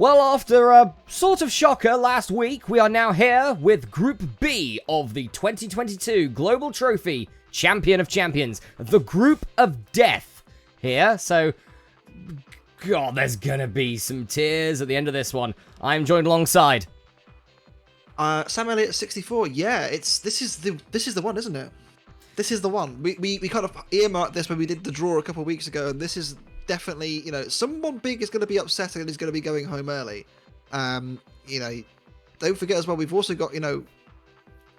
Well, after a sort of shocker last week, we are now here with Group B of the 2022 Global Trophy Champion of Champions, the Group of Death here. So, God, there's gonna be some tears at the end of this one. I'm joined alongside Sam Elliott 64. Yeah, this is the one, isn't it? This is the one. We kind of earmarked this when we did the draw a couple of weeks ago, and this is definitely, someone big is going to be upset and is going to be going home early. Don't forget as well, we've also got,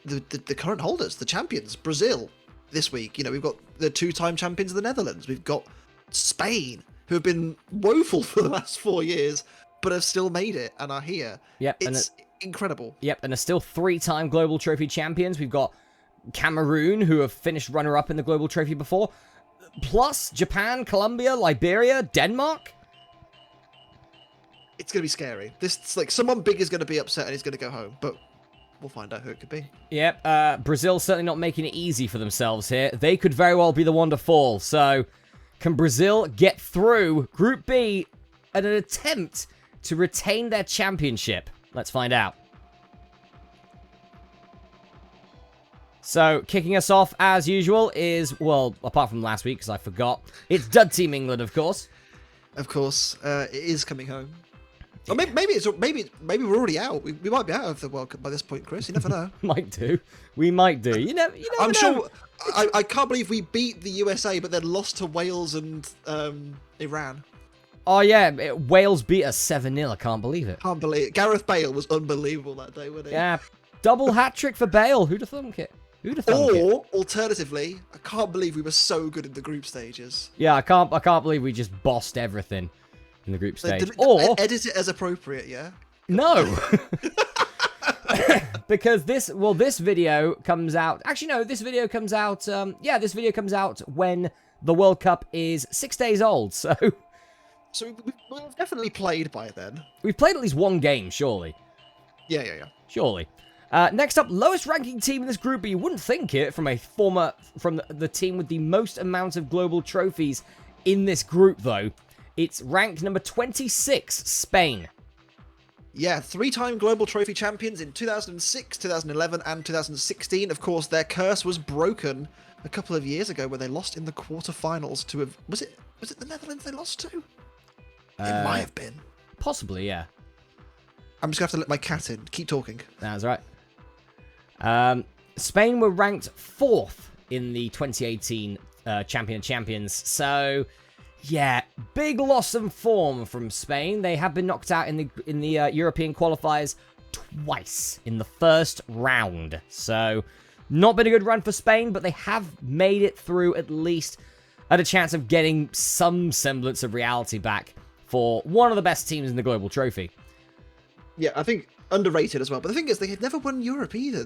the current holders, the champions, Brazil, this week. We've got the two-time champions of the Netherlands. We've got Spain, who have been woeful for the last 4 years, but have still made it and are here. Yep, it's incredible. Yep, and are still three-time Global Trophy champions. We've got Cameroon, who have finished runner-up in the Global Trophy before. Plus, Japan, Colombia, Liberia, Denmark. It's going to be scary. This, someone big is going to be upset and is going to go home, but we'll find out who it could be. Yep, Brazil's certainly not making it easy for themselves here. They could very well be the one to fall. So, can Brazil get through Group B in an attempt to retain their championship? Let's find out. So, kicking us off, as usual, is, well, apart from last week, because I forgot, it's Dud Team England, of course. Of course, it is coming home. Or maybe we're already out. We might be out of the World Cup by this point, Chris. You never know. Might do. We might do. You never I'm know. sure. I can't believe we beat the USA, but then lost to Wales and Iran. Oh, yeah. Wales beat us 7-0. I can't believe it. Can't believe it. Gareth Bale was unbelievable that day, wasn't he? Yeah. Double hat-trick for Bale. Who'd have thunk it? Or, alternatively, I can't believe we were so good in the group stages. Yeah, I can't believe we just bossed everything in the group stage. Or edit it as appropriate, yeah? No. Because this video comes out. Actually, no, this video comes out. This video comes out when the World Cup is 6 days old. So we've definitely played by then. We've played at least one game, surely. Yeah. Surely. Next up, lowest ranking team in this group, but you wouldn't think it from the team with the most amount of global trophies in this group, though. It's ranked number 26, Spain. Yeah, three-time global trophy champions in 2006, 2011, and 2016. Of course, their curse was broken a couple of years ago when they lost in the quarterfinals to was it the Netherlands they lost to? It might have been. Possibly, yeah. I'm just going to have to let my cat in. Keep talking. That's right. Spain were ranked 4th in the 2018 Champion of Champions. So, yeah, big loss in form from Spain. They have been knocked out in the European qualifiers twice in the first round. So, not been a good run for Spain, but they have made it through at least at a chance of getting some semblance of reality back for one of the best teams in the Global Trophy. Yeah, I think underrated as well. But the thing is, they had never won Europe either.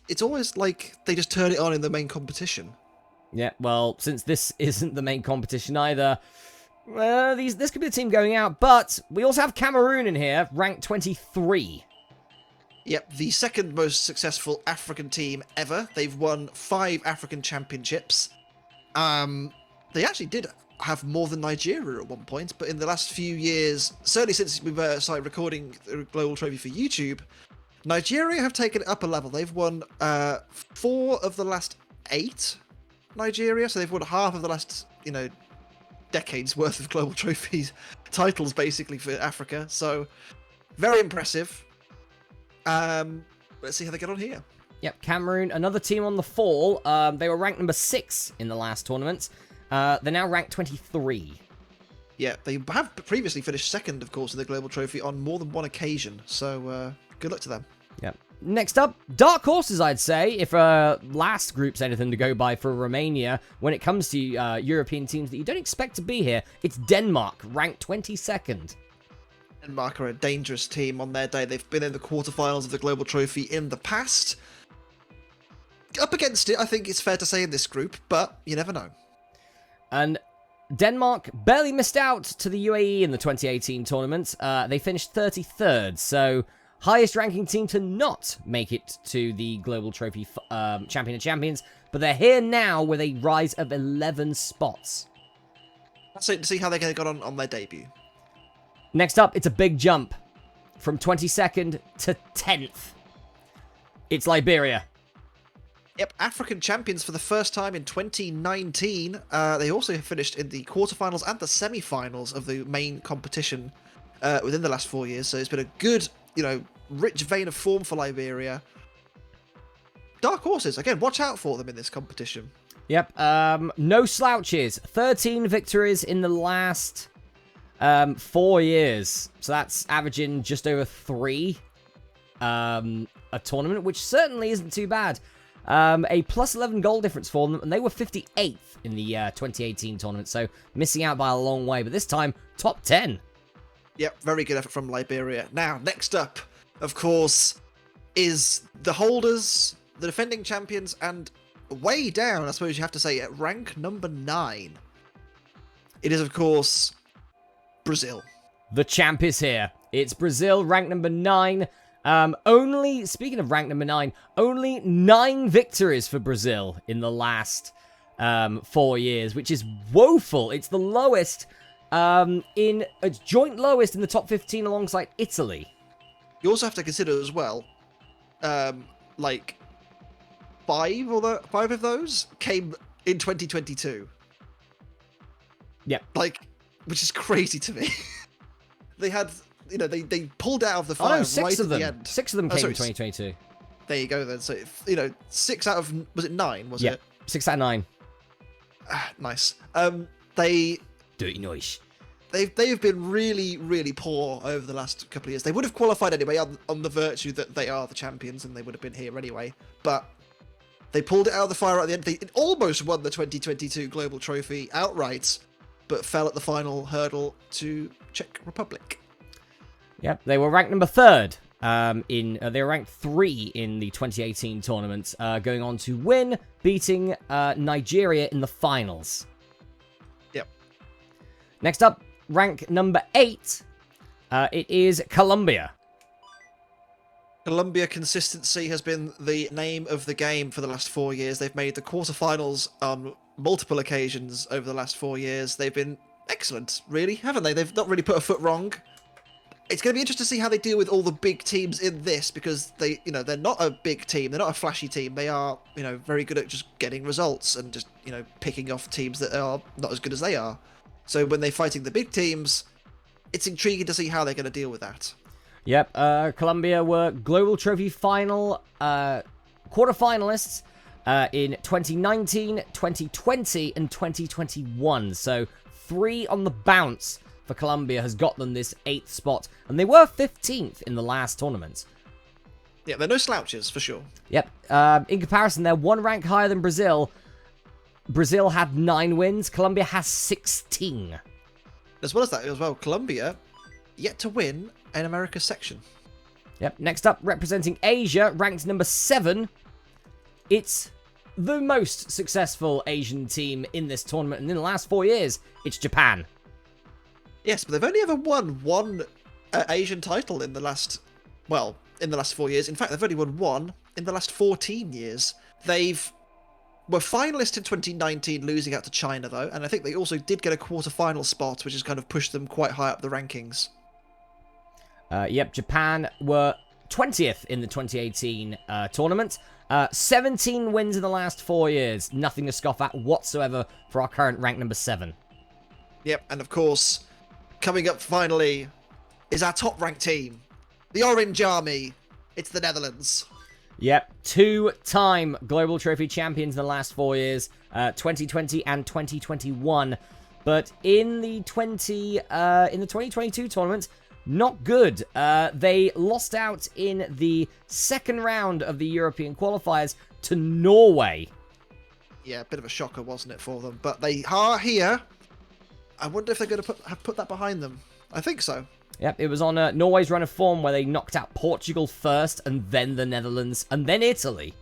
It's always like they just turn it on in the main competition. Yeah, well, since this isn't the main competition either, this could be the team going out. But we also have Cameroon in here, ranked 23. Yep, the second most successful African team ever. They've won 5 African championships. They actually did have more than Nigeria at one point, but in the last few years, certainly since we've started recording the Global Trophy for YouTube, Nigeria have taken it up a level. They've won 4 of the last 8, Nigeria, so they've won half of the last, decades worth of Global Trophies titles, basically, for Africa, so very impressive. Let's see how they get on here. Yep, Cameroon, another team on the fall. They were ranked number 6 in the last tournament. They're now ranked 23. Yeah, they have previously finished second, of course, in the Global Trophy on more than one occasion. So, good luck to them. Yep. Next up, dark horses, I'd say, if last group's anything to go by for Romania when it comes to European teams that you don't expect to be here. It's Denmark, ranked 22nd. Denmark are a dangerous team on their day. They've been in the quarterfinals of the Global Trophy in the past. Up against it, I think it's fair to say, in this group, but you never know. And Denmark barely missed out to the UAE in the 2018 tournament. They finished 33rd, so highest ranking team to not make it to the Global Trophy Champion of Champions, but they're here now with a rise of 11 spots. So to see how they got on their debut. Next up, it's a big jump. from 22nd to 10th. It's Liberia. Yep, African champions for the first time in 2019. They also finished in the quarterfinals and the semi-finals of the main competition within the last 4 years. So it's been a good, rich vein of form for Liberia. Dark horses. Again, watch out for them in this competition. Yep. No slouches. 13 victories in the last 4 years. So that's averaging just over 3 a tournament, which certainly isn't too bad. A plus 11 goal difference for them, and they were 58th in the 2018 tournament, so missing out by a long way. But this time, top 10. Yep, very good effort from Liberia. Now, next up, of course, is the holders, the defending champions, and way down, I suppose you have to say, at rank number 9. It is, of course, Brazil. The champ is here. It's Brazil, rank number 9. Speaking of rank number 9, only 9 victories for Brazil in the last 4 years, which is woeful. It's the lowest, it's joint lowest in the top 15 alongside Italy. You also have to consider as well, 5 of those came in 2022. Yep. Which is crazy to me. They had... they pulled out of the fire right at the end. 6 of them came in 2022. There you go then. So, 6 out of... Was it 9, was it? 6 out of 9. Nice. Dirty noise. They've been really, really poor over the last couple of years. They would have qualified anyway on the virtue that they are the champions and they would have been here anyway. But they pulled it out of the fire at the end. They almost won the 2022 Global Trophy outright, but fell at the final hurdle to Czech Republic. Yep, they were ranked number 3rd. They were ranked 3 in the 2018 tournament, going on to win, beating Nigeria in the finals. Yep. Next up, rank number 8. It is Colombia. Colombia consistency has been the name of the game for the last 4 years. They've made the quarterfinals on multiple occasions over the last 4 years. They've been excellent, really, haven't they? They've not really put a foot wrong. It's going to be interesting to see how they deal with all the big teams in this, because they're not a big team, they're not a flashy team. They are, very good at just getting results and just, picking off teams that are not as good as they are. So when they're fighting the big teams, it's intriguing to see how they're going to deal with that. Yep, Colombia were Global Trophy final quarterfinalists in 2019, 2020, and 2021. So 3 on the bounce for Colombia has got them this 8th spot, and they were 15th in the last tournament. Yeah, they're no slouches, for sure. Yep. In comparison, they're 1 rank higher than Brazil. Brazil had 9 wins. Colombia has 16. As well as that, Colombia yet to win an America section. Yep. Next up, representing Asia, ranked number 7. It's the most successful Asian team in this tournament, and in the last 4 years, it's Japan. Yes, but they've only ever won 1 Asian title in the last 4 years. In fact, they've only won 1 in the last 14 years. Were finalists in 2019, losing out to China, though, and I think they also did get a quarter-final spot, which has kind of pushed them quite high up the rankings. Yep, Japan were 20th in the 2018 tournament. 17 wins in the last 4 years. Nothing to scoff at whatsoever for our current rank number 7. Yep, and of course, coming up finally is our top-ranked team, the Orange Army. It's the Netherlands. Yep, 2-time Global Trophy champions in the last 4 years, 2020 and 2021. But in the 2022 tournament, not good. They lost out in the second round of the European qualifiers to Norway. Yeah, a bit of a shocker, wasn't it, for them? But they are here. I wonder if they're going to have put that behind them. I think so. Yep, it was on Norway's run of form where they knocked out Portugal first, and then the Netherlands, and then Italy.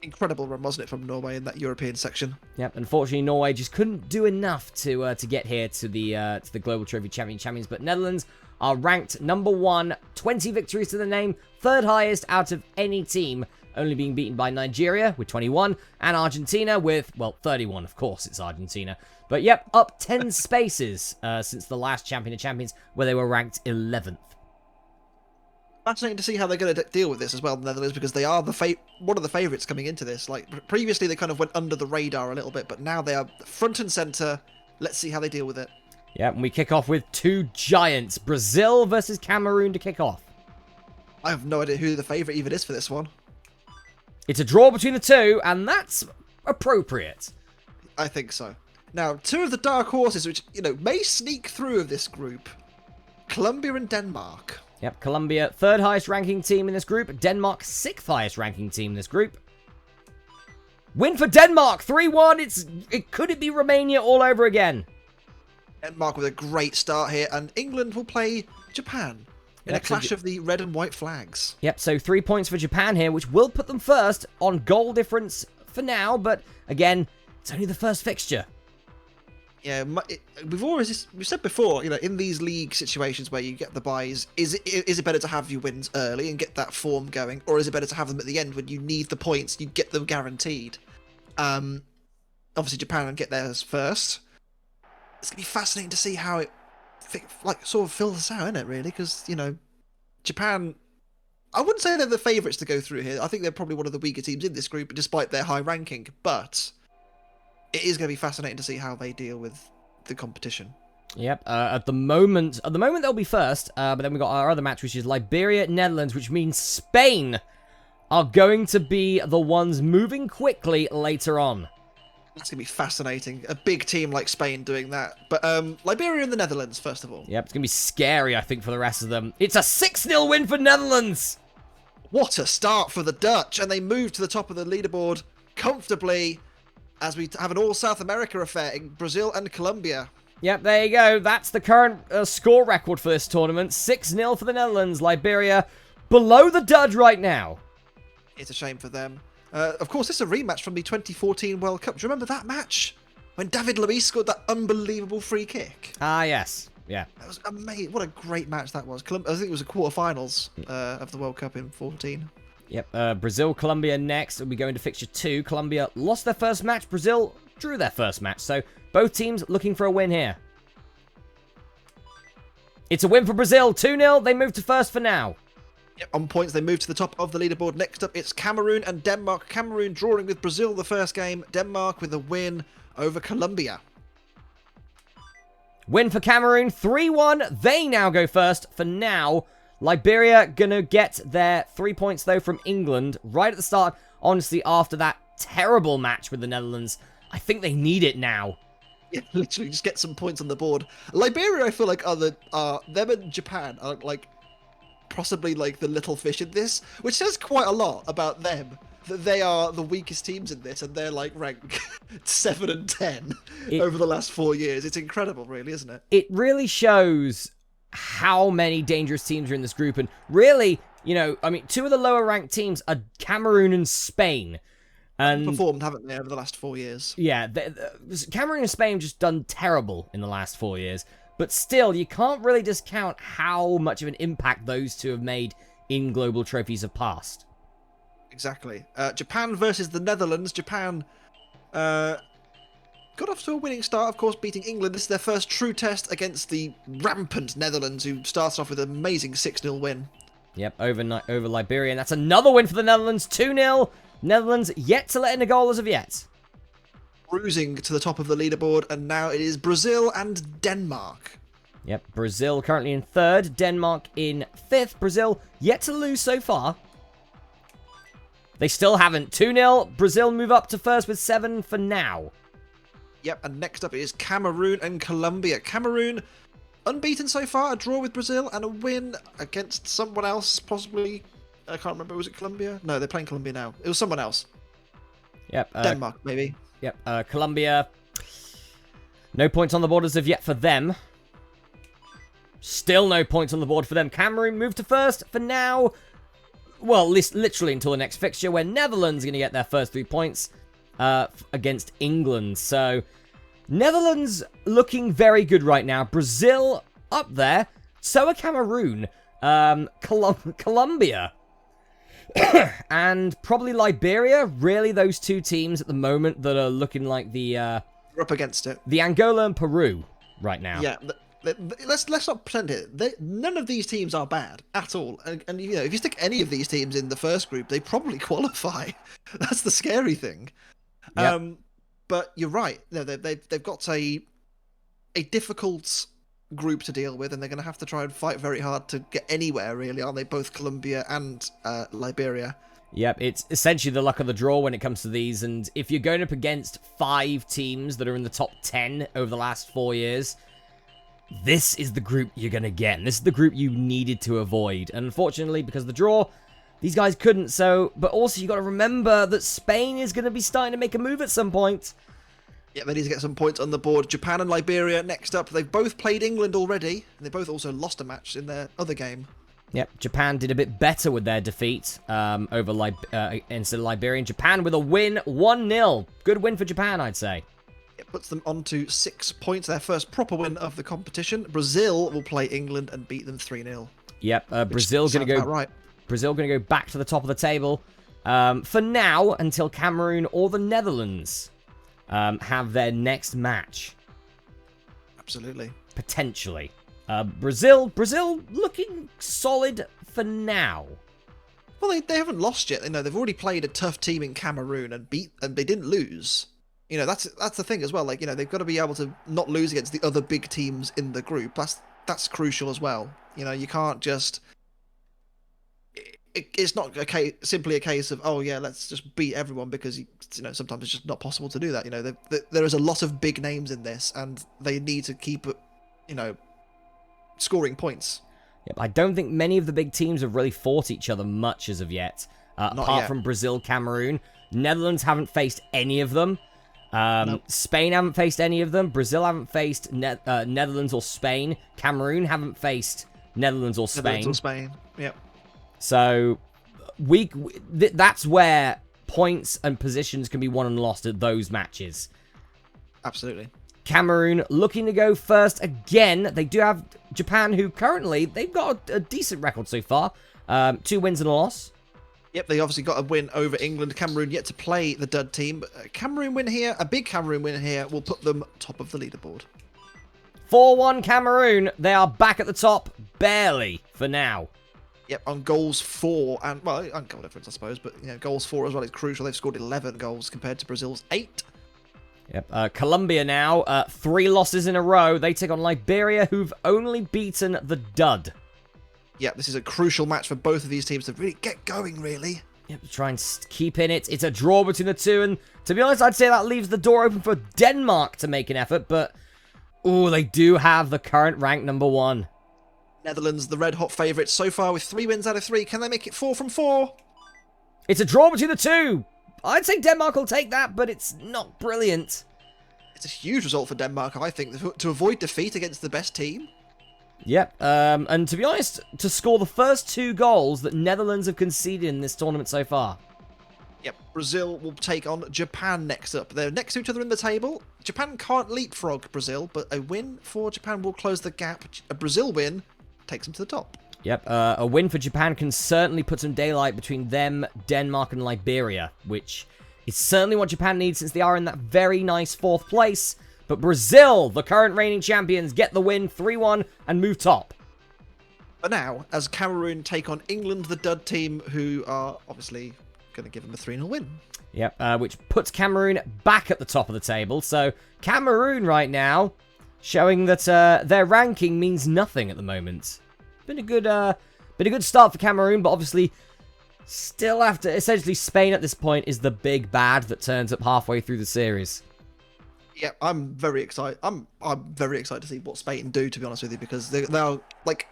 Incredible run, wasn't it, from Norway in that European section? Yep, unfortunately Norway just couldn't do enough to get here to the Global Trophy champions, but Netherlands are ranked number 1, 20 victories to the name, 3rd highest out of any team, only being beaten by Nigeria with 21, and Argentina with, 31, of course it's Argentina. But yep, up 10 spaces since the last Champion of Champions, where they were ranked 11th. Fascinating to see how they're going to deal with this as well, the Netherlands, because they are one of the favourites coming into this. Like, previously they kind of went under the radar a little bit, but now they are front and centre. Let's see how they deal with it. Yeah, and we kick off with two giants, Brazil versus Cameroon to kick off. I have no idea who the favourite even is for this one. It's a draw between the two, and that's appropriate. I think so. Now, two of the dark horses which, may sneak through of this group. Colombia and Denmark. Yep, Colombia, third highest ranking team in this group. Denmark, sixth highest ranking team in this group. Win for Denmark, 3-1. Could it be Romania all over again? Denmark with a great start here, and England will play Japan in a clash of the red and white flags. Yep, so 3 points for Japan here, which will put them first on goal difference for now, but again, it's only the first fixture. Yeah, we've said before, in these league situations where you get the buys, is it better to have your wins early and get that form going, or is it better to have them at the end when you need the points, you get them guaranteed? Obviously, Japan will get theirs first. It's gonna be fascinating to see how it sort of fills us out, isn't it? Really, because Japan. I wouldn't say they're the favourites to go through here. I think they're probably one of the weaker teams in this group, despite their high ranking. But it is going to be fascinating to see how they deal with the competition. Yep. At the moment they'll be first. But then we got our other match, which is Liberia, Netherlands, which means Spain are going to be the ones moving quickly later on. That's going to be fascinating. A big team like Spain doing that. But Liberia and the Netherlands, first of all. Yep, it's going to be scary, I think, for the rest of them. It's a 6-0 win for Netherlands! What a start for the Dutch. And they move to the top of the leaderboard comfortably as we have an all-South America affair in Brazil and Colombia. Yep, there you go. That's the current score record for this tournament. 6-0 for the Netherlands. Liberia below the Dutch right now. It's a shame for them. Of course, this is a rematch from the 2014 World Cup. Do you remember that match? When David Luiz scored that unbelievable free kick? Ah, yes. Yeah. That was amazing. What a great match that was. I think it was the quarterfinals of the World Cup in 2014. Yep, Brazil, Colombia next. We'll be going to fixture 2. Colombia lost their first match. Brazil drew their first match. So both teams looking for a win here. It's a win for Brazil. 2-0. They move to first for now. Yep, on points, they move to the top of the leaderboard. Next up, it's Cameroon and Denmark. Cameroon drawing with Brazil the first game. Denmark with a win over Colombia. Win for Cameroon. 3-1. They now go first for now. Liberia gonna get their 3 points, though, from England right at the start. Honestly, after that terrible match with the Netherlands, I think they need it now. Yeah, literally, just get some points on the board. Liberia, I feel like, them and Japan are, possibly, the little fish in this, which says quite a lot about them. That they are the weakest teams in this, and they're, ranked 7 and 10 over the last 4 years. It's incredible, really, isn't it? It really shows how many dangerous teams are in this group, and really, two of the lower ranked teams are Cameroon and Spain. And performed, haven't they, over the last 4 years? Yeah, Cameroon and Spain have just done terrible in the last 4 years, but still, you can't really discount how much of an impact those two have made in global trophies of past. Exactly. Japan versus the Netherlands. Japan got off to a winning start, of course, beating England. This is their first true test against the rampant Netherlands, who starts off with an amazing 6-0 win. Yep, over Liberia, and that's another win for the Netherlands, 2-0. Netherlands yet to let in a goal as of yet. Cruising to the top of the leaderboard, and now it is Brazil and Denmark. Yep, Brazil currently in 3rd, Denmark in 5th. Brazil yet to lose so far. They still haven't. 2-0. Brazil move up to first with 7 for now. Yep, and next up is Cameroon and Colombia. Cameroon unbeaten so far, a draw with Brazil, and a win against someone else, possibly. I can't remember. Was it Colombia? No, they're playing Colombia now. It was someone else. Yep. Denmark, maybe. Yep. Colombia. No points on the board as of yet for them. Still no points on the board for them. Cameroon moved to first for now. Well, literally until the next fixture, where Netherlands are going to get their first 3 points against England. So, Netherlands looking very good right now. Brazil up there. So are Cameroon. Colombia. And probably Liberia. Really, those two teams at the moment that are looking like the... We're up against it. The Angola and Peru right now. Yeah, let's not pretend it. None of these teams are bad at all. And you know, if you stick any of these teams in the first group, they probably qualify. That's the scary thing. Yep. But you're right. No, they've got a difficult group to deal with, and they're going to have to try and fight very hard to get anywhere, really, aren't they? Both Colombia and Liberia. Yep, it's essentially the luck of the draw when it comes to these, and if you're going up against 5 teams that are in the top 10 over the last 4 years, this is the group you're going to get, and this is the group you needed to avoid. And unfortunately, because of the draw, these guys couldn't, but also you got to remember that Spain is going to be starting to make a move at some point. Yeah, they need to get some points on the board. Japan and Liberia next up. They've both played England already, and they both also lost a match in their other game. Yep, Japan did a bit better with their defeat instead of Liberia. Japan with a win, 1-0. Good win for Japan, I'd say. It puts them on to 6 points, their first proper win of the competition. Brazil will play England and beat them 3-0. Yep, Brazil's going to go right. Brazil going to go back to the top of the table for now until Cameroon or the Netherlands have their next match. Absolutely. Potentially. Brazil looking solid for now. Well, they haven't lost yet. You know, they've already played a tough team in Cameroon and they didn't lose. You know, that's the thing as well. Like, you know, they've got to be able to not lose against the other big teams in the group. That's crucial as well. You know, you can't just. It's not simply a case of, oh yeah, let's just beat everyone, because you know, sometimes it's just not possible to do that. You know, there is a lot of big names in this, and they need to keep, you know, scoring points. Yep, I don't think many of the big teams have really fought each other much as of yet, apart from Brazil, Cameroon. Netherlands haven't faced any of them. Nope. Spain haven't faced any of them. Brazil haven't faced Netherlands or Spain. Cameroon haven't faced Netherlands or Spain. Netherlands or Spain. Yep. So that's where points and positions can be won and lost at those matches. Absolutely. Cameroon looking to go first again. They do have Japan, who currently, they've got a decent record so far. 2 wins and a loss. Yep, they obviously got a win over England. Cameroon yet to play the dud team. But a big Cameroon win here, will put them top of the leaderboard. 4-1 Cameroon. They are back at the top, barely, for now. Yep, on goals 4, and, well, on goal difference, I suppose, but, you know, goals 4 as well is crucial. They've scored 11 goals compared to Brazil's 8. Yep, Colombia now, 3 losses in a row. They take on Liberia, who've only beaten the dud. Yeah, this is a crucial match for both of these teams to really get going, really. Yep, try and keep in it. It's a draw between the two, and to be honest, I'd say that leaves the door open for Denmark to make an effort, but, ooh, they do have the current rank number 1. Netherlands, the red-hot favourites so far with 3 wins out of 3. Can they make it 4 from 4? It's a draw between the two. I'd say Denmark will take that, but it's not brilliant. It's a huge result for Denmark, I think, to avoid defeat against the best team. Yep, and to be honest, to score the first 2 goals that Netherlands have conceded in this tournament so far. Yep, Brazil will take on Japan next up. They're next to each other in the table. Japan can't leapfrog Brazil, but a win for Japan will close the gap. A Brazil win takes them to the top. Yep, a win for Japan can certainly put some daylight between them, Denmark, and Liberia, which is certainly what Japan needs since they are in that very nice 4th place. But Brazil, the current reigning champions, get the win 3-1 and move top. But now, as Cameroon take on England, the dud team, who are obviously going to give them a 3-0 win. Yep, which puts Cameroon back at the top of the table. So Cameroon right now, showing that their ranking means nothing at the moment. Been a good start for Cameroon, but obviously still after essentially Spain at this point is the big bad that turns up halfway through the series. Yeah, I'm very excited. I'm very excited to see what Spain do, to be honest with you, because they're like,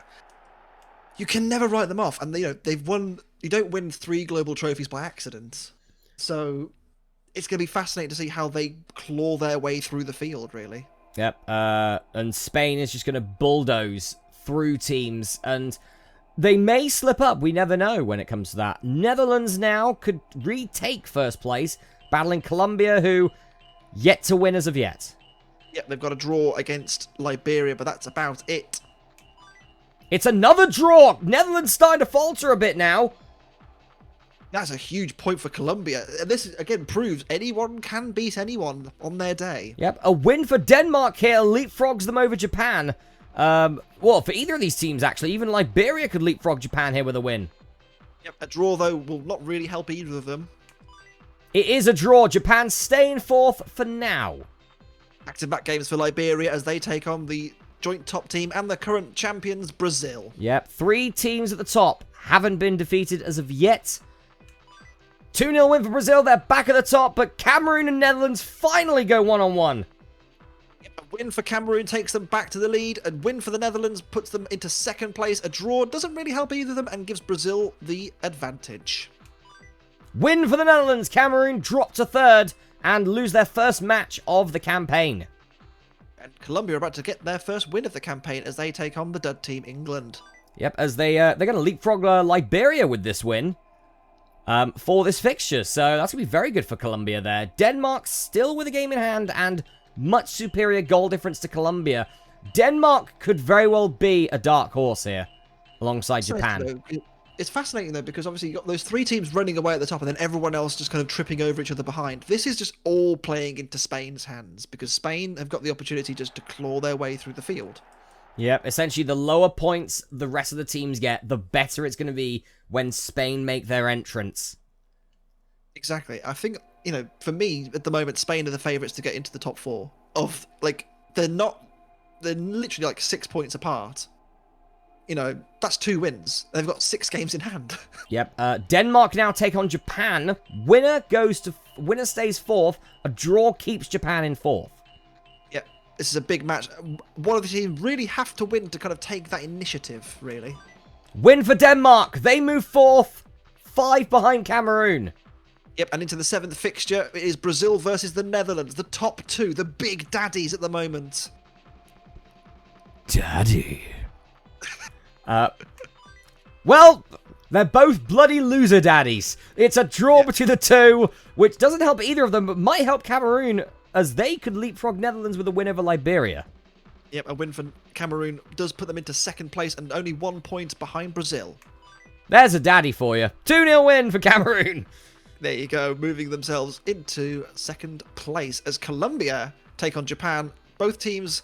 you can never write them off, and you know they've won. You don't win 3 global trophies by accident, so it's going to be fascinating to see how they claw their way through the field, really. Yep, and Spain is just going to bulldoze through teams, and they may slip up. We never know when it comes to that. Netherlands now could retake first place, battling Colombia, who yet to win as of yet. Yep, they've got a draw against Liberia, but that's about it. It's another draw! Netherlands starting to falter a bit now. That's a huge point for Colombia. And this, again, proves anyone can beat anyone on their day. Yep, a win for Denmark here leapfrogs them over Japan. Well, for either of these teams, actually. Even Liberia could leapfrog Japan here with a win. Yep, a draw, though, will not really help either of them. It is a draw. Japan staying fourth for now. Back-to-back games for Liberia as they take on the joint top team and the current champions, Brazil. Yep, 3 teams at the top haven't been defeated as of yet. 2-0 win for Brazil. They're back at the top, but Cameroon and Netherlands finally go one-on-one. A win for Cameroon takes them back to the lead. A win for the Netherlands puts them into second place. A draw doesn't really help either of them and gives Brazil the advantage. Win for the Netherlands. Cameroon drop to third and lose their first match of the campaign. And Colombia are about to get their first win of the campaign as they take on the dud team, England. Yep, as they're going to leapfrog Liberia with this win for this fixture. So that's going to be very good for Colombia there. Denmark still with a game in hand and much superior goal difference to Colombia. Denmark could very well be a dark horse here alongside Japan. It's fascinating, though, because obviously you've got those 3 teams running away at the top and then everyone else just kind of tripping over each other behind. This is just all playing into Spain's hands because Spain have got the opportunity just to claw their way through the field. Yep, essentially the lower points the rest of the teams get, the better it's going to be when Spain make their entrance. Exactly. I think, you know, for me, at the moment, Spain are the favourites to get into the top 4. They're literally like 6 points apart. You know, that's 2 wins. They've got 6 games in hand. Yep. Denmark now take on Japan. Winner stays 4th. A draw keeps Japan in 4th. Yep. This is a big match. One of the teams really have to win to kind of take that initiative, really. Win for Denmark. They move 4th. 5 behind Cameroon. Yep, and into the 7th fixture, it is Brazil versus the Netherlands. The top 2, the big daddies at the moment. Daddy. Well, they're both bloody loser daddies. It's a draw between the 2, which doesn't help either of them, but might help Cameroon, as they could leapfrog Netherlands with a win over Liberia. Yep, a win for Cameroon does put them into second place and only 1 point behind Brazil. There's a daddy for you. 2-0 win for Cameroon. There you go, moving themselves into second place as Colombia take on Japan. Both teams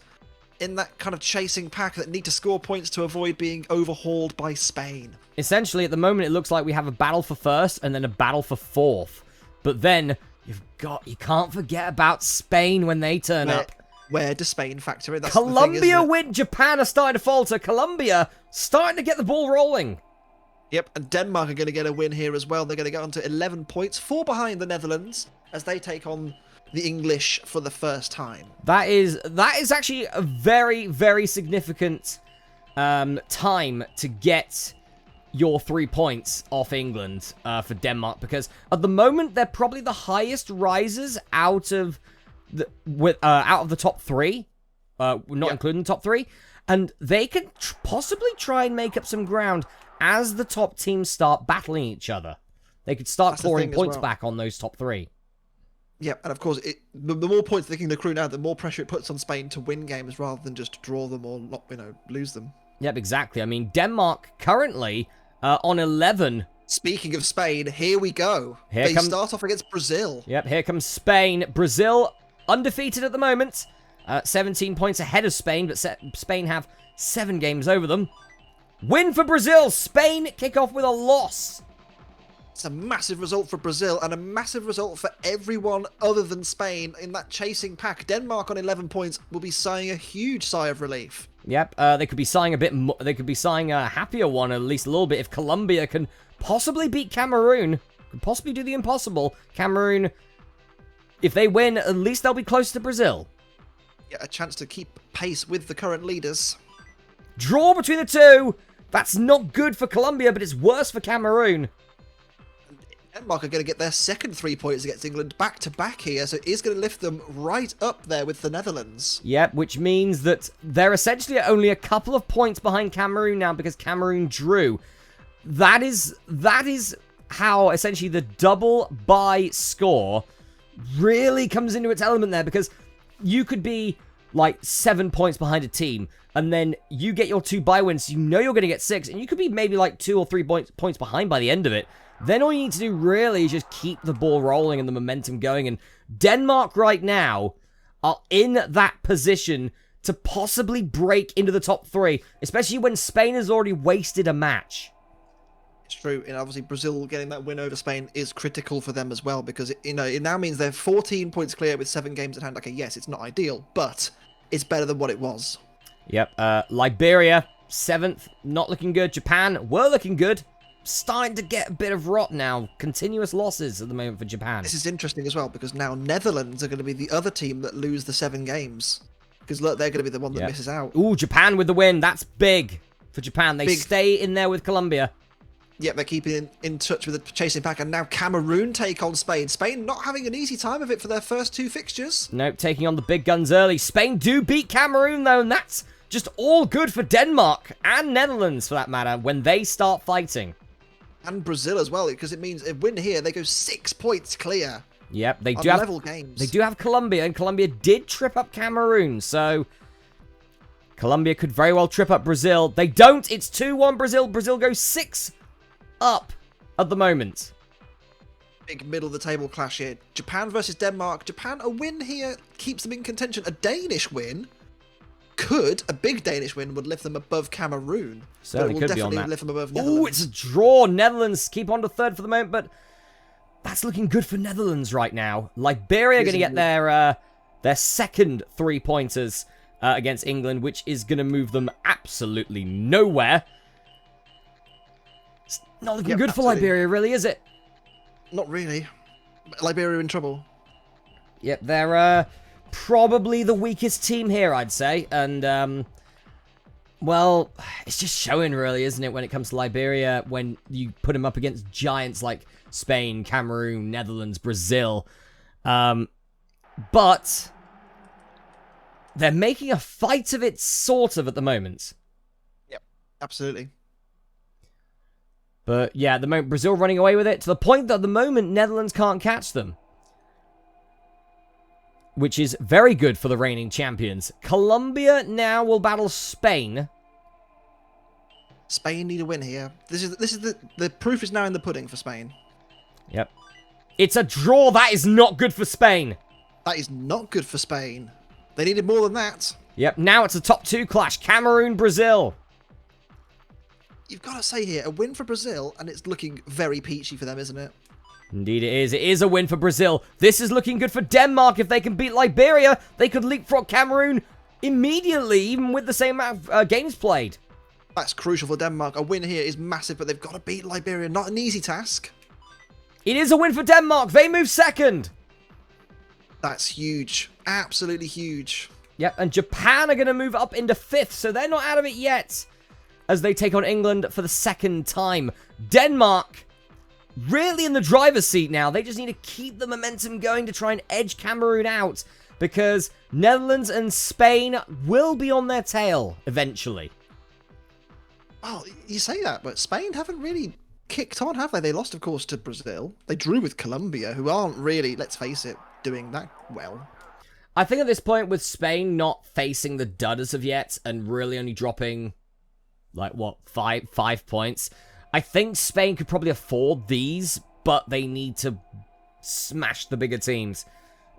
in that kind of chasing pack that need to score points to avoid being overhauled by Spain. Essentially, at the moment, it looks like we have a battle for first and then a battle for 4th. But then, you can't forget about Spain when they turn up. Where does Spain factor in? That's Colombia win, Japan are starting to falter. Colombia starting to get the ball rolling. Yep, and Denmark are going to get a win here as well. They're going to get on to 11 points, 4 behind the Netherlands, as they take on the English for the first time. That is actually a very, very significant time to get your 3 points off England for Denmark, because at the moment they're probably the highest risers out of the top 3, including the top 3, and they can possibly try and make up some ground as the top teams start battling each other. They could start clawing points back on those top 3. Yeah, and of course, the more points they can accrue now, the more pressure it puts on Spain to win games rather than just draw them or not, lose them. Yep, exactly. I mean, Denmark currently on 11. Speaking of Spain, here we go. They start off against Brazil. Yep, here comes Spain. Brazil undefeated at the moment. 17 points ahead of Spain, but Spain have 7 games over them. Win for Brazil. Spain kick off with a loss. It's a massive result for Brazil and a massive result for everyone other than Spain in that chasing pack. Denmark on 11 points will be sighing a huge sigh of relief. Yep, they could be sighing a bit more. They could be sighing a happier one, at least a little bit, if Colombia can possibly beat Cameroon. Could possibly do the impossible. Cameroon, if they win, at least they'll be close to Brazil. Yeah, a chance to keep pace with the current leaders. Draw between the 2. That's not good for Colombia, but it's worse for Cameroon. Denmark are going to get their second 3 points against England back-to-back here, so it is going to lift them right up there with the Netherlands. Yep, which means that they're essentially only a couple of points behind Cameroon now because Cameroon drew. That is how essentially the double bye score really comes into its element there, because you could be like 7 points behind a team, and then you get your 2 bye wins, so you know you're going to get 6, and you could be maybe like 2 or 3 points behind by the end of it. Then all you need to do really is just keep the ball rolling and the momentum going, and Denmark right now are in that position to possibly break into the top 3, especially when Spain has already wasted a match. It's true, and obviously Brazil getting that win over Spain is critical for them as well, because it now means they're 14 points clear with 7 games at hand. Okay, yes, it's not ideal, but it's better than what it was. Yep, Liberia, 7th, not looking good. Japan were looking good. Starting to get a bit of rot now. Continuous losses at the moment for Japan. This is interesting as well, because now Netherlands are going to be the other team that lose the 7 games. Because look, they're going to be the one that misses out. Ooh, Japan with the win. That's big for Japan. They stay in there with Colombia. Yep, they're keeping in touch with the chasing pack, and now Cameroon take on Spain. Spain not having an easy time of it for their first 2 fixtures. Nope, taking on the big guns early. Spain do beat Cameroon, though, and that's just all good for Denmark and Netherlands, for that matter, when they start fighting. And Brazil as well, because it means a win here, they go 6 points clear. Yep, they do on have level games. They do have Colombia, and Colombia did trip up Cameroon, so Colombia could very well trip up Brazil. They don't. It's 2-1 Brazil. Brazil goes 6 up at the moment. Big middle of the table clash here. Japan versus Denmark. Japan, a win here keeps them in contention. A Danish win a big Danish win would lift them above Cameroon. Certainly could be on that. Lift them above Netherlands. Oh, it's a draw. Netherlands keep on to 3rd for the moment, but that's looking good for Netherlands right now. Liberia are going to get their 2nd 3-pointers against England, which is going to move them absolutely nowhere. It's not looking good for Liberia, really, is it? Not really. Liberia in trouble. Yep, they're probably the weakest team here, I'd say. And, well, it's just showing, really, isn't it, when it comes to Liberia, when you put them up against giants like Spain, Cameroon, Netherlands, Brazil. But they're making a fight of it, sort of, at the moment. Yep, absolutely. But, yeah, at the moment, Brazil running away with it, to the point that at the moment, Netherlands can't catch them. Which is very good for the reigning champions. Colombia now will battle Spain. Spain need a win here. This is the proof is now in the pudding for Spain. Yep. It's a draw. That is not good for Spain. That is not good for Spain. They needed more than that. Yep. Now it's a top 2 clash. Cameroon, Brazil. You've got to say here, a win for Brazil, and it's looking very peachy for them, isn't it? Indeed it is. It is a win for Brazil. This is looking good for Denmark. If they can beat Liberia, they could leapfrog Cameroon immediately, even with the same amount of games played. That's crucial for Denmark. A win here is massive, but they've got to beat Liberia. Not an easy task. It is a win for Denmark. They move 2nd. That's huge. Absolutely huge. Yep, and Japan are going to move up into 5th, so they're not out of it yet, as they take on England for the 2nd time. Denmark really in the driver's seat now. They just need to keep the momentum going to try and edge Cameroon out, because Netherlands and Spain will be on their tail eventually. Well, you say that, but Spain haven't really kicked on, have they? They lost, of course, to Brazil. They drew with Colombia, who aren't really, let's face it, doing that well. I think at this point, with Spain not facing the dud as of yet, and really only dropping, like, what, five points, I think Spain could probably afford these, but they need to smash the bigger teams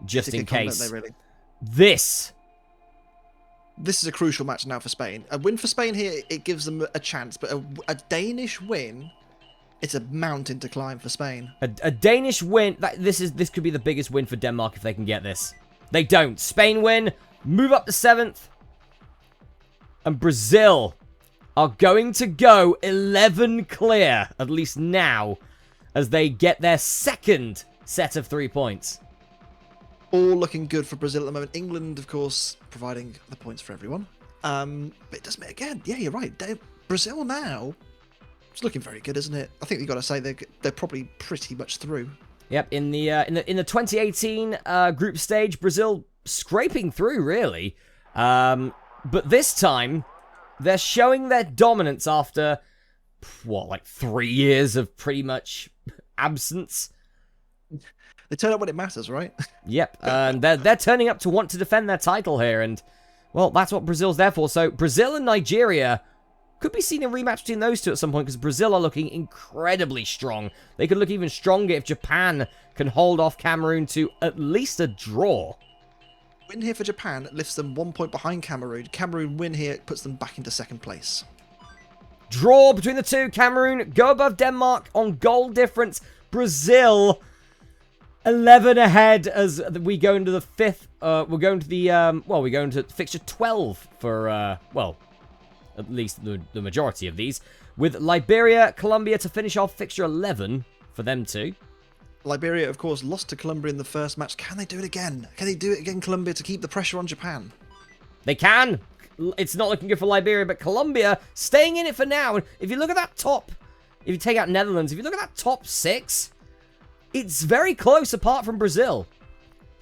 just in case. This is a crucial match now for Spain. A win for Spain here, it gives them a chance, but a Danish win, it's a mountain to climb for Spain. A Danish win, this could be the biggest win for Denmark if they can get this. They don't. Spain win, move up to 7th, and Brazil are going to go 11 clear, at least now, as they get their 2nd set of 3 points. All looking good for Brazil at the moment. England, of course, providing the points for everyone. But it does make, again, yeah, you're right. Brazil now, it's looking very good, isn't it? I think you've got to say they're probably pretty much through. Yep, in the 2018 group stage, Brazil scraping through, really. But this time, they're showing their dominance after, what, like 3 years of pretty much absence? They turn up when it matters, right? Yep, and they're turning up to want to defend their title here, and, well, that's what Brazil's there for. So, Brazil and Nigeria could be seen a rematch between those two at some point, because Brazil are looking incredibly strong. They could look even stronger if Japan can hold off Cameroon to at least a draw. Win here for Japan lifts them 1 point behind Cameroon. Cameroon win here puts them back into second place. Draw between the two. Cameroon go above Denmark on goal difference. Brazil 11 ahead as we go into the fifth. We're going to the we're going to fixture 12 for at least the majority of these, with Liberia, Colombia to finish off fixture 11 for them two. Liberia, of course, lost to Colombia in the first match. Can they do it again? Can they do it again, Colombia, to keep the pressure on Japan? They can. It's not looking good for Liberia, but Colombia staying in it for now. If you look at that top, if you take out Netherlands, if you look at that top 6, it's very close apart from Brazil.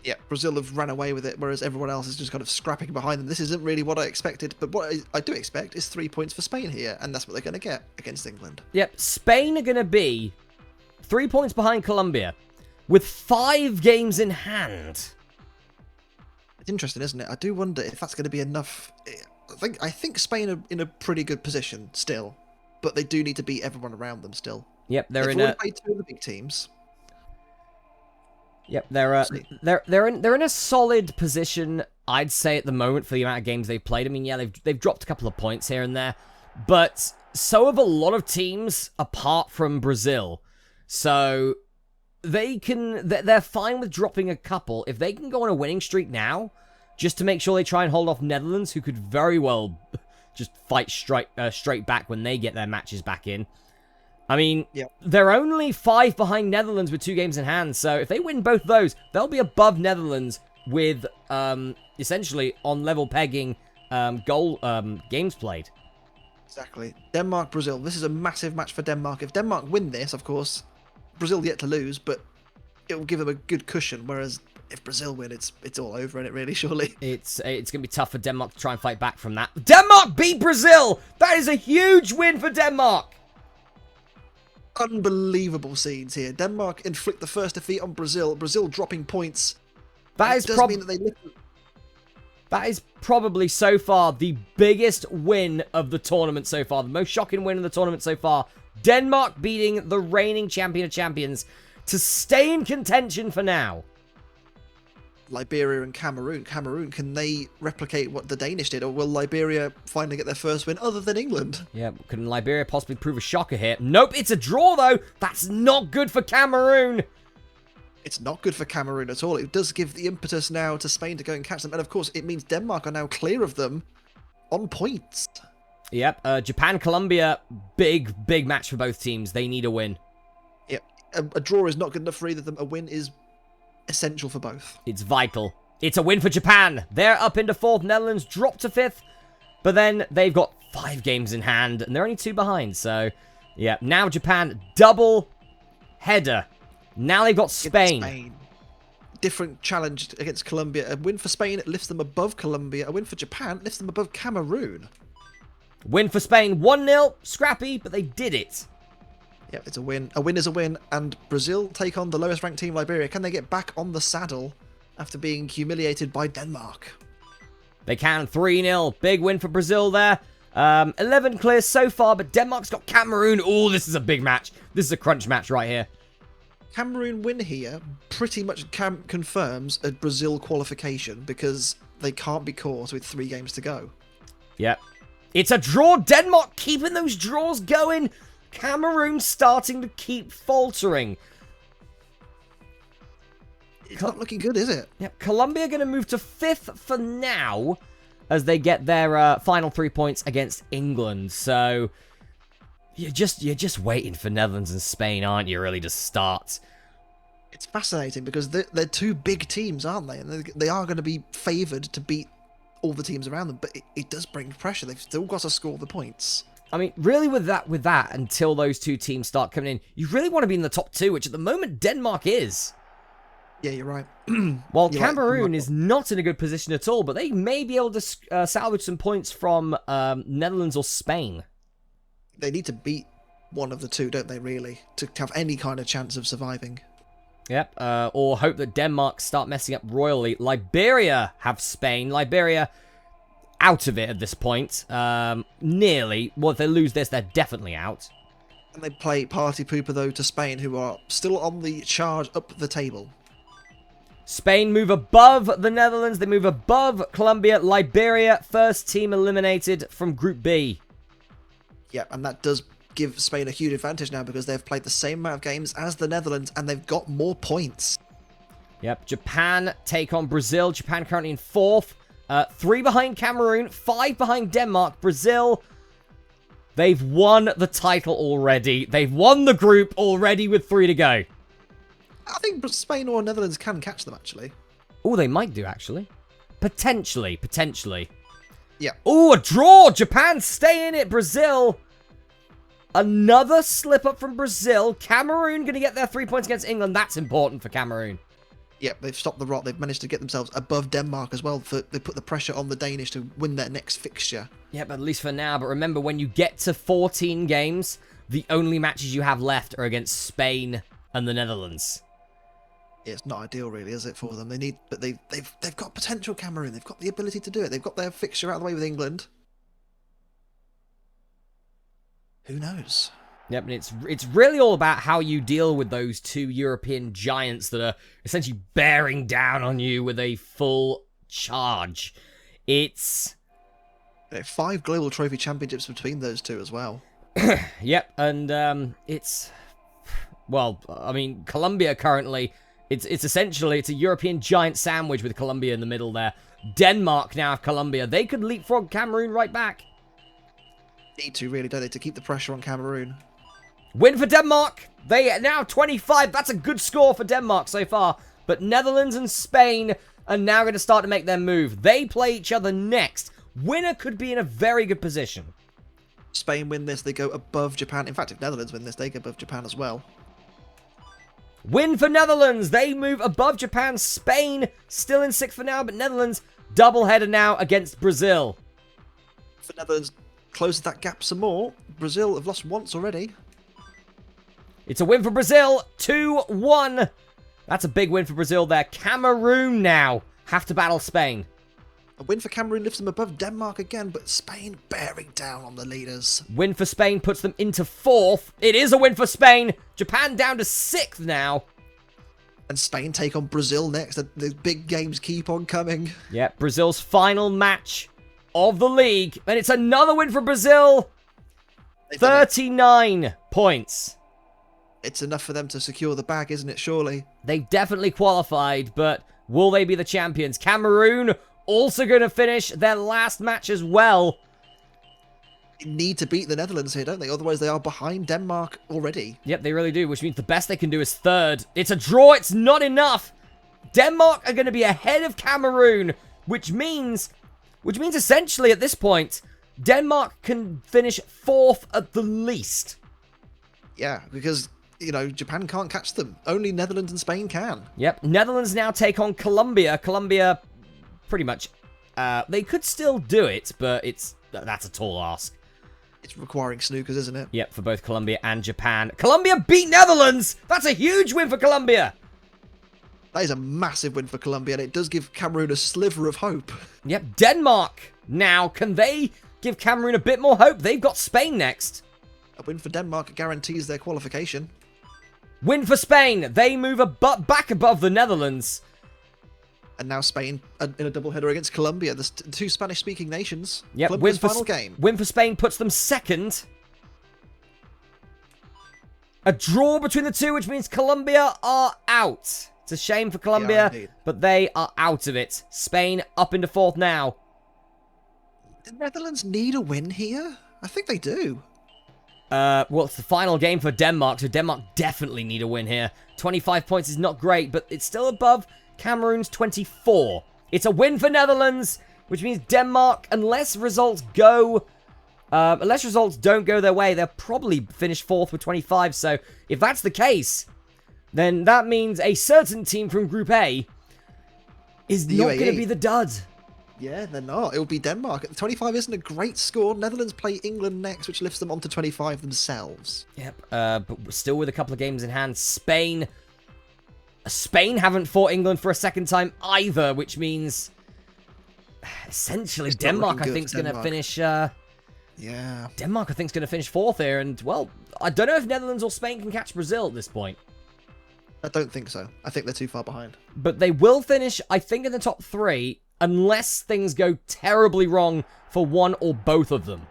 Yeah, Brazil have ran away with it, whereas everyone else is just kind of scrapping behind them. This isn't really what I expected, but what I do expect is 3 points for Spain here, and that's what they're going to get against England. Yep, Spain are going to be 3 points behind Colombia with 5 games in hand. It's interesting, isn't it? I do wonder if that's going to be enough. I think Spain are in a pretty good position still, but they do need to beat everyone around them still. Yep, They've already played 2 of the big teams. Yep, they're in a solid position, I'd say, at the moment for the amount of games they've played. I mean, yeah, they've dropped a couple of points here and there, but so have a lot of teams apart from Brazil. So they're fine with dropping a couple if they can go on a winning streak now, just to make sure they try and hold off Netherlands, who could very well just fight straight back when they get their matches back in. I mean, yep. They're only 5 behind Netherlands with 2 games in hand, so if they win both those, they'll be above Netherlands with essentially on level pegging games played. Exactly. Denmark, Brazil. This is a massive match for Denmark. If Denmark win this, of course, Brazil yet to lose, but it will give them a good cushion. Whereas if Brazil win, it's all over in it, really, surely. It's going to be tough for Denmark to try and fight back from that. Denmark beat Brazil! That is a huge win for Denmark! Unbelievable scenes here. Denmark inflict the first defeat on Brazil. Brazil dropping points. That is probably so far the biggest win of the tournament so far. The most shocking win of the tournament so far. Denmark beating the reigning champion of champions to stay in contention for now. Liberia and Cameroon. Cameroon, can they replicate what the Danish did, or will Liberia finally get their first win other than England? Yeah, can Liberia possibly prove a shocker here? Nope, it's a draw though. That's not good for Cameroon. It's not good for Cameroon at all. It does give the impetus now to Spain to go and catch them, and of course it means Denmark are now clear of them on points. Yep, Japan, Colombia, big match for both teams. They need a win. Yep, a draw is not good enough for either of them. A win is essential for both. It's vital. It's a win for Japan. They're up into 4th. Netherlands drop to 5th. But then they've got 5 games in hand, and they're only 2 behind. So, yeah, now Japan, double header. Now they've got Spain. Different challenge against Colombia. A win for Spain lifts them above Colombia. A win for Japan lifts them above Cameroon. Win for Spain, 1-0. Scrappy, but they did it. Yeah, it's a win. A win is a win. And Brazil take on the lowest ranked team, Liberia. Can they get back on the saddle after being humiliated by Denmark? They can. 3-0. Big win for Brazil there. 11 clears so far, but Denmark's got Cameroon. Oh, this is a big match. This is a crunch match right here. Cameroon win here pretty much confirms a Brazil qualification because they can't be caught with 3 games to go. Yep. It's a draw. Denmark keeping those draws going. Cameroon starting to keep faltering. It's not looking good, is it? Yep. Colombia going to move to 5th for now as they get their final 3 points against England. So you're just waiting for Netherlands and Spain, aren't you, really, to start? It's fascinating because they're 2 big teams, aren't they? And they are going to be favoured to beat all the teams around them, but it does bring pressure. They've still got to score the points. I mean, really, with that, until those 2 teams start coming in, you really want to be in the top 2, which at the moment Denmark is. Yeah, you're right. While Cameroon is not in a good position at all, but they may be able to salvage some points from Netherlands or Spain. They need to beat one of the 2, don't they, really, to have any kind of chance of surviving. Yep, or hope that Denmark start messing up royally. Liberia have Spain. Liberia out of it at this point. Nearly. Well, if they lose this, they're definitely out. And they play party pooper, though, to Spain, who are still on the charge up the table. Spain move above the Netherlands. They move above Colombia. Liberia, first team eliminated from Group B. Yeah, and that does give Spain a huge advantage now because they've played the same amount of games as the Netherlands and they've got more points. Yep, Japan take on Brazil. Japan currently in 4th. 3 behind Cameroon, 5 behind Denmark. Brazil, they've won the title already. They've won the group already with 3 to go. I think Spain or Netherlands can catch them, actually. Oh, they might do, actually. Potentially. Yeah. Oh, a draw! Japan stay in it. Brazil. Another slip up from Brazil. Cameroon going to get their 3 points against England. That's important for Cameroon. Yeah, they've stopped the rot. They've managed to get themselves above Denmark as well. They put the pressure on the Danish to win their next fixture. Yeah, but at least for now. But remember, when you get to 14 games, the only matches you have left are against Spain and the Netherlands. Yeah, it's not ideal, really, is it, for them? But they've got potential, Cameroon. They've got the ability to do it. They've got their fixture out of the way with England. Who knows? Yep, and it's really all about how you deal with those 2 European giants that are essentially bearing down on you with a full charge. It's... 5 Global Trophy Championships between those 2 as well. Yep, and it's... Well, I mean, Colombia currently... It's essentially, it's a European giant sandwich with Colombia in the middle there. Denmark now have Colombia. They could leapfrog Cameroon right back. Need to, really, don't they, to keep the pressure on Cameroon. Win for Denmark. They are now 25. That's a good score for Denmark so far. But Netherlands and Spain are now going to start to make their move. They play each other next. Winner could be in a very good position. Spain win this, they go above Japan. In fact, if Netherlands win this, they go above Japan as well. Win for Netherlands. They move above Japan. Spain still in 6th for now, but Netherlands double-header now against Brazil. If Netherlands closes that gap some more, Brazil have lost once already. It's a win for Brazil. 2-1. That's a big win for Brazil there. Cameroon now have to battle Spain. A win for Cameroon lifts them above Denmark again, but Spain bearing down on the leaders. Win for Spain puts them into 4th. It is a win for Spain. Japan down to 6th now. And Spain take on Brazil next. The big games keep on coming. Yeah, Brazil's final match of the league. And it's another win for Brazil. 39 points. It's enough for them to secure the bag, isn't it, surely? They definitely qualified, but will they be the champions? Cameroon also going to finish their last match as well. They need to beat the Netherlands here, don't they? Otherwise, they are behind Denmark already. Yep, they really do, which means the best they can do is 3rd. It's a draw. It's not enough. Denmark are going to be ahead of Cameroon, which means essentially at this point, Denmark can finish 4th at the least. Yeah, because, you know, Japan can't catch them. Only Netherlands and Spain can. Yep, Netherlands now take on Colombia. Colombia, pretty much, they could still do it, but that's a tall ask. It's requiring snookers, isn't it? Yep, for both Colombia and Japan. Colombia beat Netherlands! That's a huge win for Colombia! That is a massive win for Colombia, and it does give Cameroon a sliver of hope. Yep, Denmark. Now, can they give Cameroon a bit more hope? They've got Spain next. A win for Denmark guarantees their qualification. Win for Spain. They move back above the Netherlands. And now Spain in a doubleheader against Colombia, the 2 Spanish-speaking nations. Yep, Colombia's final game. Win for Spain puts them 2nd. A draw between the 2, which means Colombia are out. It's a shame for Colombia, but they are out of it. Spain up into 4th now. The Netherlands need a win here? I think they do. Well, it's the final game for Denmark, so Denmark definitely need a win here. 25 points is not great, but it's still above Cameroon's 24. It's a win for Netherlands, which means Denmark, unless results don't go their way, they'll probably finish 4th with 25. So if that's the case, then that means a certain team from Group A is not going to be the dud. Yeah, they're not. It will be Denmark. 25 isn't a great score. Netherlands play England next, which lifts them onto 25 themselves. Yep, but still with a couple of games in hand. Spain haven't fought England for a second time either, which means essentially Denmark, I think, is going to finish... yeah. Denmark, I think, is going to finish 4th here. And, well, I don't know if Netherlands or Spain can catch Brazil at this point. I don't think so. I think they're too far behind. But they will finish, I think, in the top 3, unless things go terribly wrong for one or both of them.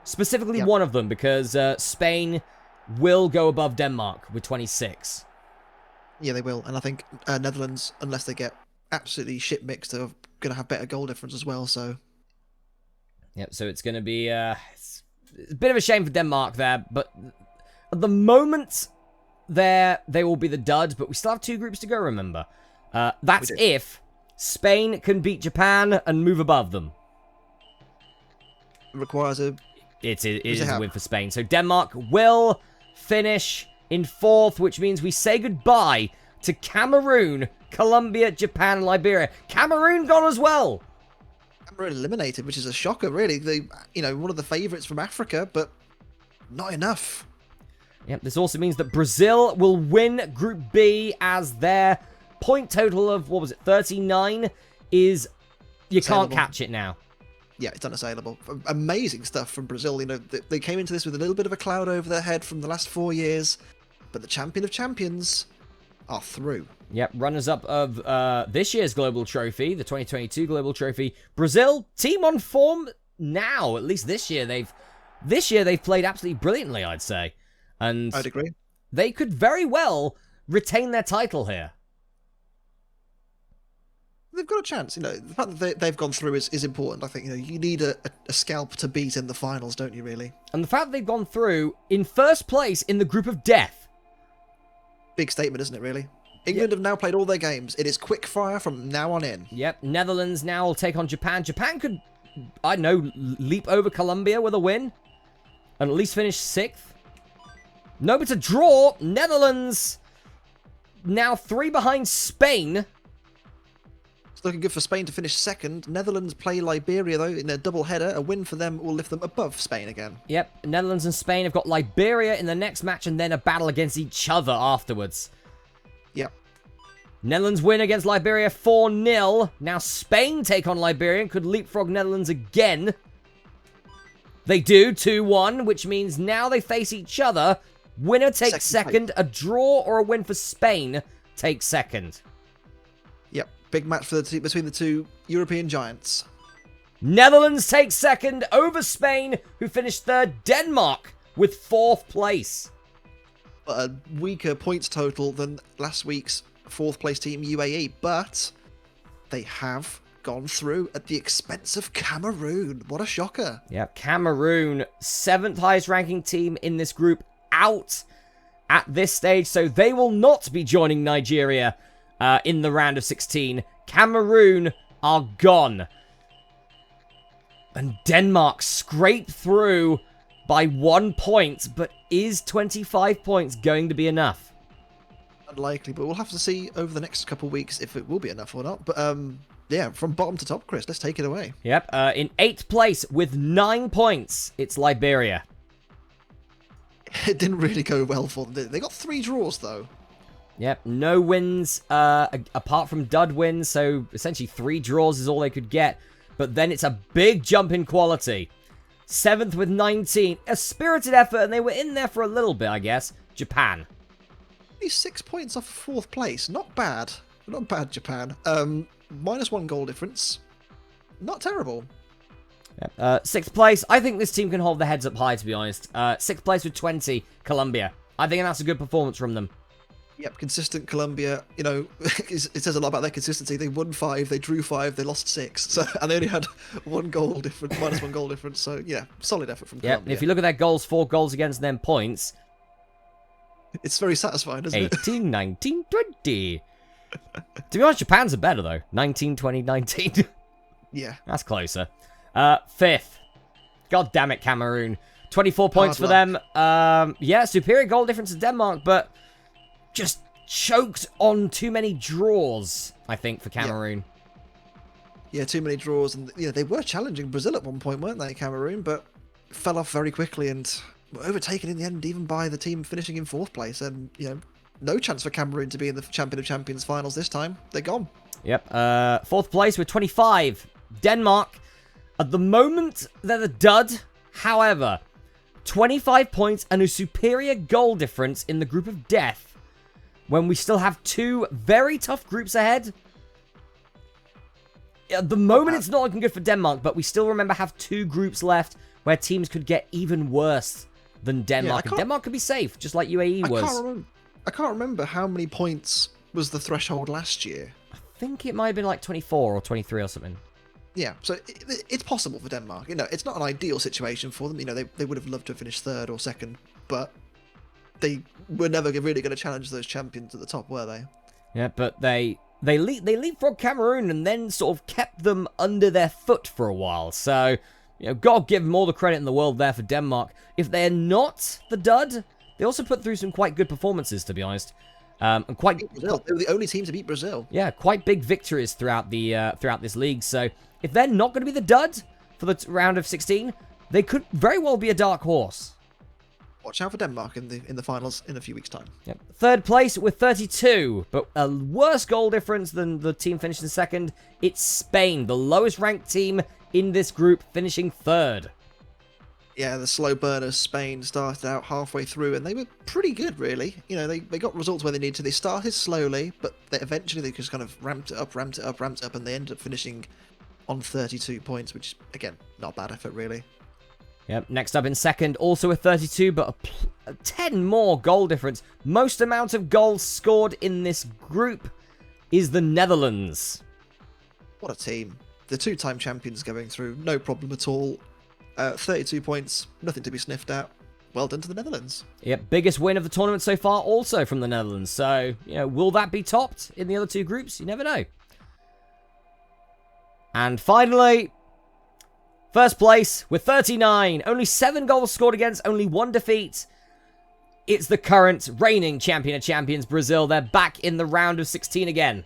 Specifically one of them, because Spain will go above Denmark with 26. Yeah, they will. And I think Netherlands, unless they get absolutely shit mixed, are going to have better goal difference as well, so... Yep, so it's going to be it's a bit of a shame for Denmark there, but at the moment, they will be the dud, but we still have 2 groups to go, remember. That's if Spain can beat Japan and move above them. It requires a... It is a win for Spain. So Denmark will finish in 4th, which means we say goodbye to Cameroon, Colombia, Japan, and Liberia. Cameroon gone as well. Cameroon eliminated, which is a shocker, really. They, one of the favourites from Africa, but not enough. Yep, this also means that Brazil will win Group B as their point total of, 39 is... You can't catch it now. Yeah, it's unassailable. Amazing stuff from Brazil. They came into this with a little bit of a cloud over their head from the last 4 years, but the champion of champions are through. Yep, runners-up of this year's Global Trophy, the 2022 Global Trophy. Brazil, team on form now. At least this year they've played absolutely brilliantly, I'd say. And I'd agree. They could very well retain their title here. They've got a chance. The fact that they've gone through is important. I think you need a scalp to beat in the finals, don't you, really? And the fact that they've gone through in first place in the group of death. Big statement, isn't it, really? England have now played all their games. It is quick fire from now on in. Yep, Netherlands now will take on Japan. Japan could, I don't know, leap over Colombia with a win. And at least finish 6th. No, but it's a draw. Netherlands now 3 behind Spain. It's looking good for Spain to finish 2nd. Netherlands play Liberia, though, in a double header. A win for them will lift them above Spain again. Yep, Netherlands and Spain have got Liberia in the next match and then a battle against each other afterwards. Yep. Netherlands win against Liberia 4-0. Now Spain take on Liberia and could leapfrog Netherlands again. They do, 2-1, which means now they face each other. Winner takes second. A draw or a win for Spain takes 2nd. Yep, big match for between the 2 European giants. Netherlands takes 2nd over Spain, who finished 3rd. Denmark with 4th place. A weaker points total than last week's 4th place team UAE, but they have gone through at the expense of Cameroon. What a shocker. Yeah, Cameroon, 7th highest ranking team in this group, out at this stage, so they will not be joining Nigeria in the round of 16. Cameroon are gone. And Denmark scraped through by 1 point, but is 25 points going to be enough? Unlikely, but we'll have to see over the next couple of weeks if it will be enough or not. But yeah, from bottom to top, Chris, let's take it away. Yep, in 8th place with 9 points, it's Liberia. It didn't really go well for them, did it? They got 3 draws, though. Yep, no wins apart from dud wins, so essentially 3 draws is all they could get. But then it's a big jump in quality. 7th with 19. A spirited effort, and they were in there for a little bit, I guess. Japan. Only 6 points off 4th place. Not bad. Not bad, Japan. -1 goal difference. Not terrible. Yep. 6th place. I think this team can hold their heads up high, to be honest. 6th place with 20. Colombia. I think that's a good performance from them. Yep, consistent Colombia. It says a lot about their consistency. They won 5, they drew 5, they lost 6. So, and they only had -1 goal difference. So, yeah, solid effort from Colombia. Yeah, if you look at their goals, 4 goals against them points. It's very satisfying, isn't it? 18, 19, 20. To be honest, Japan's are better, though. 19, 20, 19. Yeah. That's closer. 5th. God damn it, Cameroon. 24 points for them. Yeah, superior goal difference to Denmark, but just choked on too many draws, I think, for Cameroon. Yeah, too many draws. And they were challenging Brazil at one point, weren't they, Cameroon? But fell off very quickly and were overtaken in the end, even by the team finishing in 4th place. And, no chance for Cameroon to be in the Champion of Champions finals this time. They're gone. Yep. 4th place with 25. Denmark. At the moment, they're the dud. However, 25 points and a superior goal difference in the group of death when we still have 2 very tough groups ahead. At the moment, it's not looking good for Denmark, but we still remember have 2 groups left where teams could get even worse than Denmark. And Denmark could be safe, just like UAE was. I can't remember how many points was the threshold last year. I think it might have been like 24 or 23 or something. Yeah, so it's possible for Denmark. It's not an ideal situation for them. They would have loved to have finished 3rd or 2nd, but they were never really going to challenge those champions at the top, were they? Yeah, but they leapfrogged Cameroon and then sort of kept them under their foot for a while. So, gotta give them all the credit in the world there for Denmark. If they're not the dud, they also put through some quite good performances, to be honest. And Brazil. They were the only team to beat Brazil. Yeah, quite big victories throughout this league. So, if they're not going to be the dud for the round of 16, they could very well be a dark horse. Watch out for Denmark in the finals in a few weeks' time. Yep. 3rd place with 32, but a worse goal difference than the team finishing 2nd. It's Spain, the lowest ranked team in this group, finishing 3rd. Yeah, the slow burners, Spain, started out halfway through, and they were pretty good, really. They got results where they needed to. They started slowly, but eventually they just kind of ramped it up, and they ended up finishing on 32 points, which, again, not a bad effort, really. Yep, next up in 2nd, also with 32, but a 10 more goal difference. Most amount of goals scored in this group is the Netherlands. What a team. The 2-time champions going through, no problem at all. 32 points, nothing to be sniffed at. Well done to the Netherlands. Yep, biggest win of the tournament so far, also from the Netherlands. So, will that be topped in the other 2 groups? You never know. And finally, 1st place with 39. Only 7 goals scored against, only 1 defeat. It's the current reigning champion of champions, Brazil. They're back in the round of 16 again.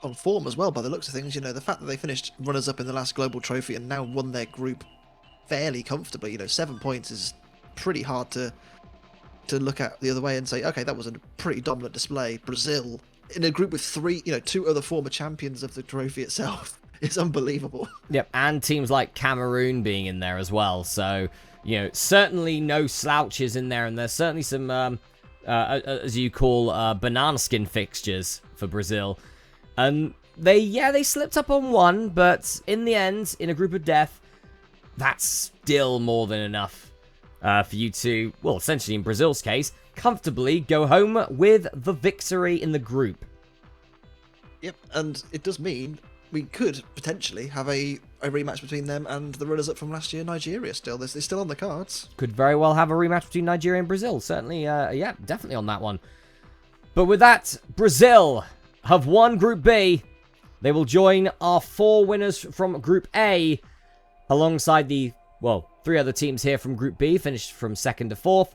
On form as well, by the looks of things. The fact that they finished runners-up in the last global trophy and now won their group fairly comfortably. 7 points is pretty hard to look at the other way and say, okay, that was a pretty dominant display. Brazil, in a group with 2 other former champions of the trophy itself. It's unbelievable. Yep, and teams like Cameroon being in there as well. So, certainly no slouches in there. And there's certainly some, as you call, banana skin fixtures for Brazil. And they slipped up on 1, but in the end, in a group of death, that's still more than enough for you to, well, essentially in Brazil's case, comfortably go home with the victory in the group. Yep, and it does mean we could potentially have a rematch between them and the runners-up from last year, Nigeria. They're still on the cards. Could very well have a rematch between Nigeria and Brazil. Certainly, yeah, definitely on that one. But with that, Brazil have won Group B. They will join our 4 winners from Group A, alongside the, 3 other teams here from Group B, finished from 2nd to 4th.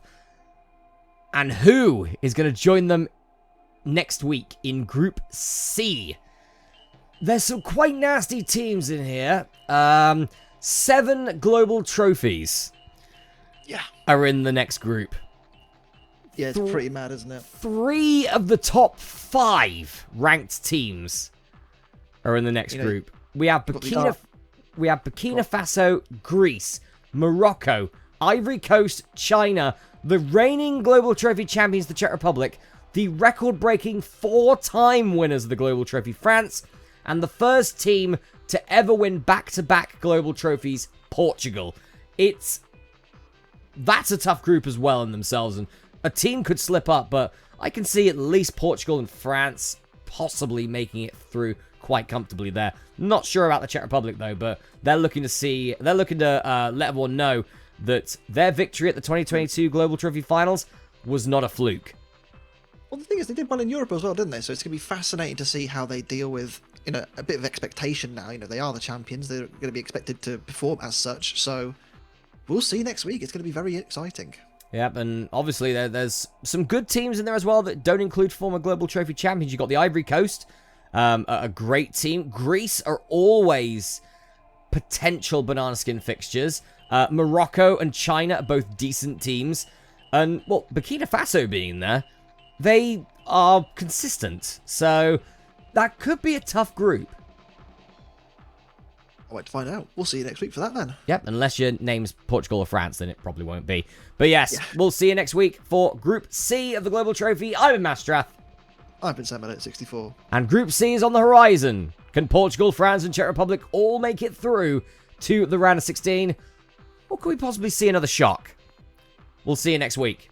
And who is going to join them next week in Group C? There's some quite nasty teams in here. 7 global trophies are in the next group. Yeah, it's pretty mad, isn't it? 3 of the top 5 ranked teams are in the next group. We have Burkina Faso, Greece, Morocco, Ivory Coast, China, the reigning global trophy champions, the Czech Republic, the record-breaking 4-time winners of the global trophy, France, and the first team to ever win back-to-back global trophies, Portugal. That's a tough group as well in themselves, and a team could slip up, but I can see at least Portugal and France possibly making it through quite comfortably there. Not sure about the Czech Republic though, but they're looking to let everyone know that their victory at the 2022 Global Trophy Finals was not a fluke. Well, the thing is, they did well in Europe as well, didn't they? So it's going to be fascinating to see how they deal with, a bit of expectation now. They are the champions. They're going to be expected to perform as such. So we'll see next week. It's going to be very exciting. Yep, and obviously there's some good teams in there as well that don't include former Global Trophy champions. You've got the Ivory Coast, a great team. Greece are always potential banana skin fixtures. Morocco and China are both decent teams. And, well, Burkina Faso being there, they are consistent. So that could be a tough group. I'll wait to find out. We'll see you next week for that then. Yep, unless your name's Portugal or France, then it probably won't be. But yes, We'll see you next week for Group C of the Global Trophy. I'm Masterath. I've been Sam64. And Group C is on the horizon. Can Portugal, France, and Czech Republic all make it through to the round of 16? Or could we possibly see another shock? We'll see you next week.